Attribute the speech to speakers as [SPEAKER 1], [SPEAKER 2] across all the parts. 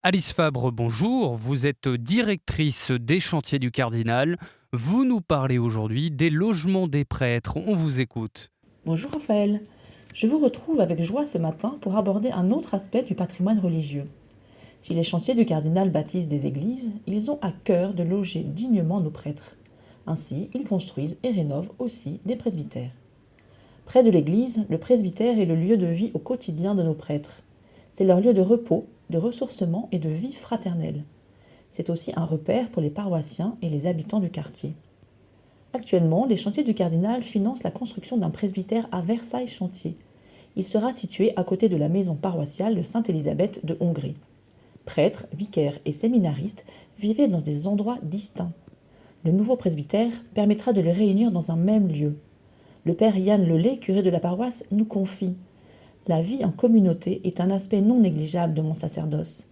[SPEAKER 1] Alice Fabre, bonjour. Vous êtes directrice des chantiers du Cardinal. Vous nous parlez aujourd'hui des logements des prêtres. On vous écoute.
[SPEAKER 2] Bonjour Raphaël, je vous retrouve avec joie ce matin pour aborder un autre aspect du patrimoine religieux. Si les chantiers du cardinal bâtissent des églises, ils ont à cœur de loger dignement nos prêtres. Ainsi, ils construisent et rénovent aussi des presbytères. Près de l'église, le presbytère est le lieu de vie au quotidien de nos prêtres. C'est leur lieu de repos, de ressourcement et de vie fraternelle. C'est aussi un repère pour les paroissiens et les habitants du quartier. Actuellement, les chantiers du Cardinal financent la construction d'un presbytère à Versailles-Chantier. Il sera situé à côté de la maison paroissiale de Sainte-Élisabeth de Hongrie. Prêtres, vicaires et séminaristes vivaient dans des endroits distincts. Le nouveau presbytère permettra de les réunir dans un même lieu. Le père Yann Lelay, curé de la paroisse, nous confie: La vie en communauté est un aspect non négligeable de mon sacerdoce.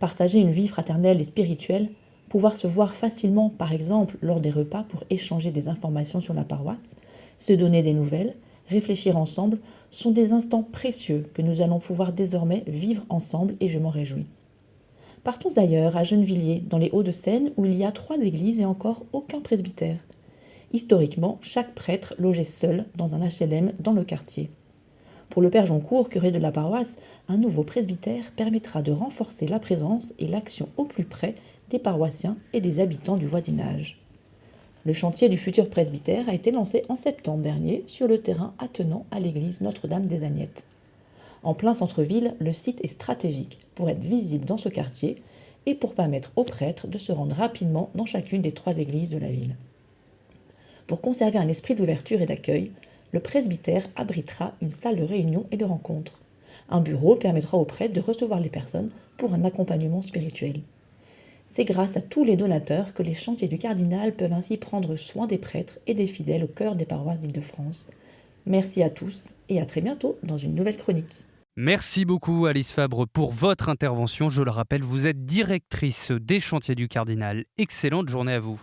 [SPEAKER 2] Partager une vie fraternelle et spirituelle, pouvoir se voir facilement, par exemple lors des repas pour échanger des informations sur la paroisse, se donner des nouvelles, réfléchir ensemble, sont des instants précieux que nous allons pouvoir désormais vivre ensemble et je m'en réjouis. Partons ailleurs, à Gennevilliers, dans les Hauts-de-Seine, où il y a 3 églises et encore aucun presbytère. Historiquement, chaque prêtre logeait seul dans un HLM dans le quartier. Pour le père Joncourt, curé de la paroisse, un nouveau presbytère permettra de renforcer la présence et l'action au plus près des paroissiens et des habitants du voisinage. Le chantier du futur presbytère a été lancé en septembre dernier sur le terrain attenant à l'église Notre-Dame des Agnettes. En plein centre-ville, le site est stratégique pour être visible dans ce quartier et pour permettre aux prêtres de se rendre rapidement dans chacune des 3 églises de la ville. Pour conserver un esprit d'ouverture et d'accueil, le presbytère abritera une salle de réunion et de rencontre. Un bureau permettra aux prêtres de recevoir les personnes pour un accompagnement spirituel. C'est grâce à tous les donateurs que les chantiers du Cardinal peuvent ainsi prendre soin des prêtres et des fidèles au cœur des paroisses d'Île-de-France. Merci à tous et à très bientôt dans une nouvelle chronique.
[SPEAKER 1] Merci beaucoup Alice Fabre pour votre intervention. Je le rappelle, vous êtes directrice des chantiers du Cardinal. Excellente journée à vous.